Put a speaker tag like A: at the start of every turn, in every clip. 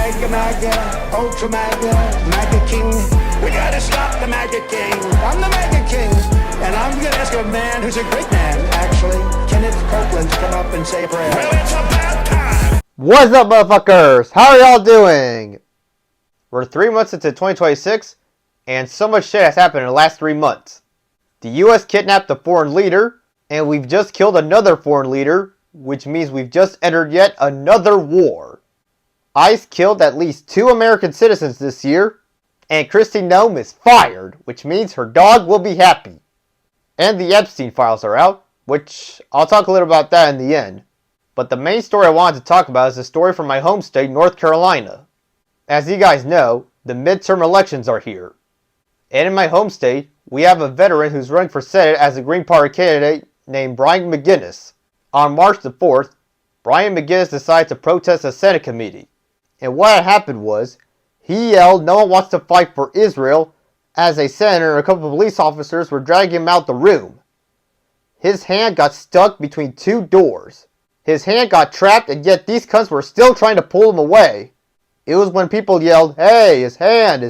A: Mega, MAGA, Ultra MAGA, MAGA King. We gotta stop the MAGA King. I'm the MAGA King. And I'm gonna ask a man who's a great man, actually. Kenneth Copeland, to come up and say a prayer. Well, it's about time.
B: What's up, motherfuckers? How are y'all doing? We're 3 months into 2026, and so much shit has happened in the last 3 months. The US kidnapped a foreign leader, and we've just killed another foreign leader, which means we've just entered yet another war. ICE killed at least 2 American citizens this year, and Kristi Noem is fired, which means her dog will be happy. And the Epstein files are out, which I'll talk a little about that in the end. But the main story I wanted to talk about is a story from my home state, North Carolina. As you guys know, the midterm elections are here. And in my home state, we have a veteran who's running for Senate as a Green Party candidate named Brian McGinnis. On March the 4th, Brian McGinnis decided to protest a Senate committee. And what had happened was, he yelled no one wants to fight for Israel as a senator and a couple of police officers were dragging him out the room. His hand got stuck between 2 doors. His hand got trapped, and yet these cunts were still trying to pull him away. It was when people yelled, "Hey, his hand,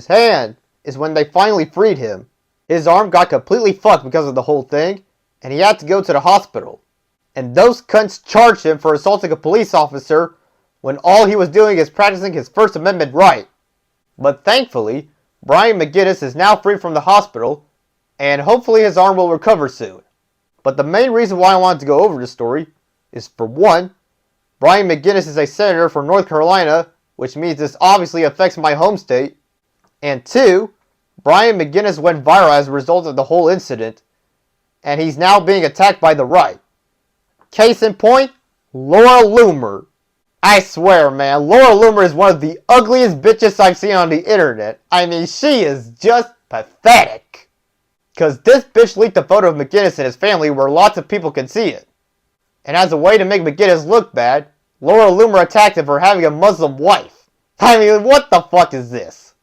B: is when they finally freed him. His arm got completely fucked because of the whole thing, and he had to go to the hospital. And those cunts charged him for assaulting a police officer when all he was doing is practicing his First Amendment right. But thankfully, Brian McGinnis is now free from the hospital, and hopefully his arm will recover soon. But the main reason why I wanted to go over this story is, for one, Brian McGinnis is a senator from North Carolina, which means this obviously affects my home state. And 2, Brian McGinnis went viral as a result of the whole incident, and he's now being attacked by the right. Case in point, Laura Loomer. I swear, man, Laura Loomer is one of the ugliest bitches I've seen on the internet. I mean, she is just pathetic. Cause this bitch leaked a photo of McGinnis and his family where lots of people can see it. And as a way to make McGinnis look bad, Laura Loomer attacked him for having a Muslim wife. I mean, what the fuck is this?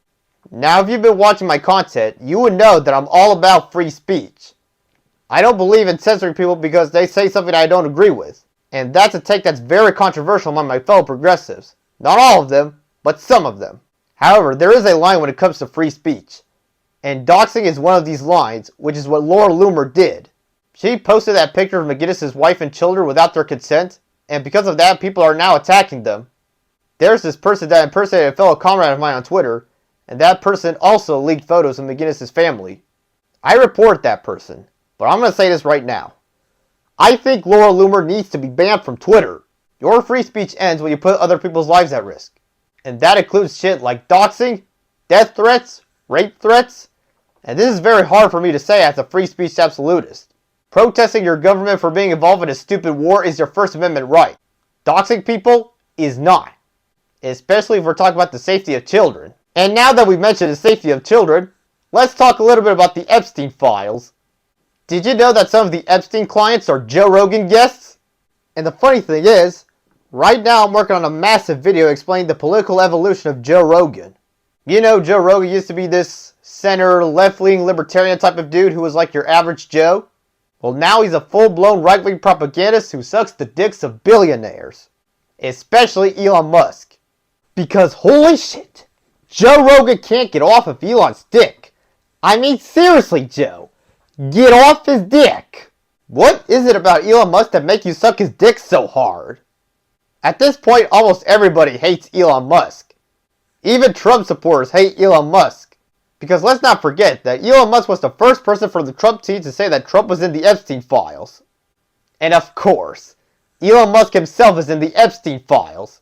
B: Now, if you've been watching my content, you would know that I'm all about free speech. I don't believe in censoring people because they say something I don't agree with. And that's a take that's very controversial among my fellow progressives. Not all of them, but some of them. However, there is a line when it comes to free speech. And doxing is one of these lines, which is what Laura Loomer did. She posted that picture of McGinnis' wife and children without their consent, and because of that, people are now attacking them. There's this person that impersonated a fellow comrade of mine on Twitter, and that person also leaked photos of McGinnis' family. I report that person, but I'm going to say this right now. I think Laura Loomer needs to be banned from Twitter. Your free speech ends when you put other people's lives at risk. And that includes shit like doxing, death threats, rape threats, and this is very hard for me to say as a free speech absolutist. Protesting your government for being involved in a stupid war is your First Amendment right. Doxing people is not. Especially if we're talking about the safety of children. And now that we've mentioned the safety of children, let's talk a little bit about the Epstein files. Did you know that some of the Epstein clients are Joe Rogan guests? And the funny thing is, right now I'm working on a massive video explaining the political evolution of Joe Rogan. You know, Joe Rogan used to be this center, left-wing libertarian type of dude who was like your average Joe. Well, now he's a full-blown right-wing propagandist who sucks the dicks of billionaires. Especially Elon Musk. Because holy shit, Joe Rogan can't get off of Elon's dick. I mean, seriously, Joe. Get off his dick! What is it about Elon Musk that makes you suck his dick so hard? At this point, almost everybody hates Elon Musk. Even Trump supporters hate Elon Musk. Because let's not forget that Elon Musk was the first person from the Trump team to say that Trump was in the Epstein files. And of course, Elon Musk himself is in the Epstein files.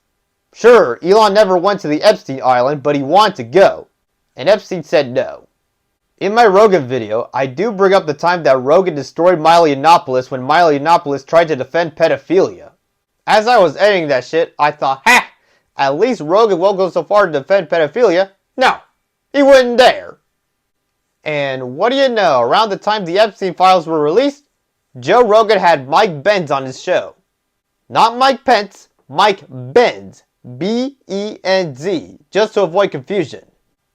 B: Sure, Elon never went to the Epstein island, but he wanted to go. And Epstein said no. In my Rogan video, I do bring up the time that Rogan destroyed Milo Yiannopoulos when Milo Yiannopoulos tried to defend pedophilia. As I was editing that shit, I thought, ha! At least Rogan won't go so far to defend pedophilia. No, he wouldn't dare. And what do you know, around the time the Epstein files were released, Joe Rogan had Mike Benz on his show. Not Mike Pence, Mike Benz. B-E-N-Z, just to avoid confusion.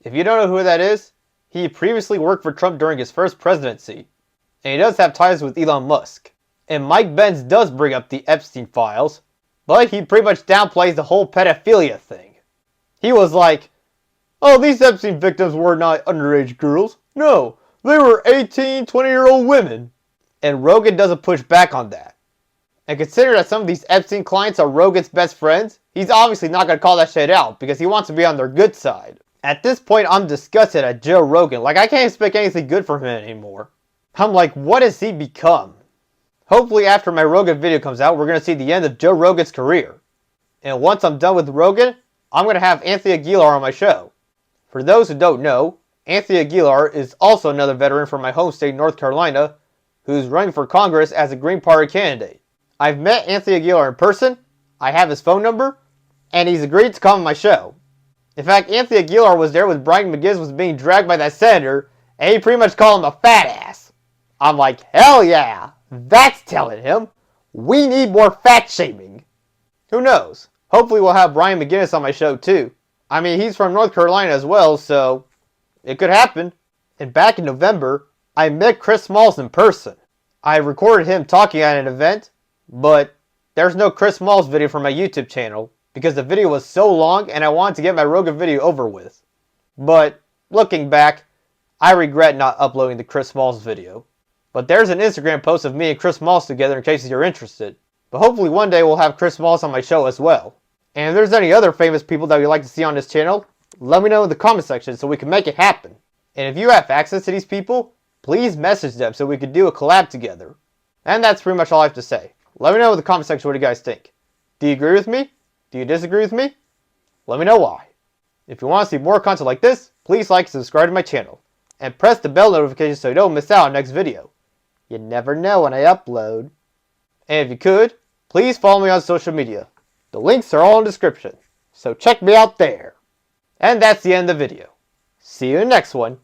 B: If you don't know who that is, he previously worked for Trump during his first presidency, and he does have ties with Elon Musk. And Mike Benz does bring up the Epstein files, but he pretty much downplays the whole pedophilia thing. He was like, oh, these Epstein victims were not underage girls. No, they were 18, 20-year-old women. And Rogan doesn't push back on that. And consider that some of these Epstein clients are Rogan's best friends, he's obviously not going to call that shit out because he wants to be on their good side. At this point, I'm disgusted at Joe Rogan. Like, I can't expect anything good from him anymore. I'm like, what has he become? Hopefully after my Rogan video comes out, we're going to see the end of Joe Rogan's career. And once I'm done with Rogan, I'm going to have Anthony Aguilar on my show. For those who don't know, Anthony Aguilar is also another veteran from my home state, North Carolina, who's running for Congress as a Green Party candidate. I've met Anthony Aguilar in person, I have his phone number, and he's agreed to come on my show. In fact, Anthony Aguilar was there when Brian McGinnis was being dragged by that senator, and he pretty much called him a fat ass. I'm like, hell yeah, that's telling him. We need more fat shaming. Who knows? Hopefully we'll have Brian McGinnis on my show too. I mean, he's from North Carolina as well, so it could happen. And back in November, I met Chris Smalls in person. I recorded him talking at an event, but there's no Chris Smalls video for my YouTube channel because the video was so long and I wanted to get my Rogan video over with. But looking back, I regret not uploading the Chris Smalls video. But there's an Instagram post of me and Chris Smalls together in case you're interested. But hopefully one day we'll have Chris Smalls on my show as well. And if there's any other famous people that you'd like to see on this channel, let me know in the comment section so we can make it happen. And if you have access to these people, please message them so we can do a collab together. And that's pretty much all I have to say. Let me know in the comment section what you guys think. Do you agree with me? Do you disagree with me? Let me know why. If you want to see more content like this, please like and subscribe to my channel. And press the bell notification so you don't miss out on the next video. You never know when I upload. And if you could, please follow me on social media. The links are all in the description, so check me out there. And that's the end of the video. See you in the next one.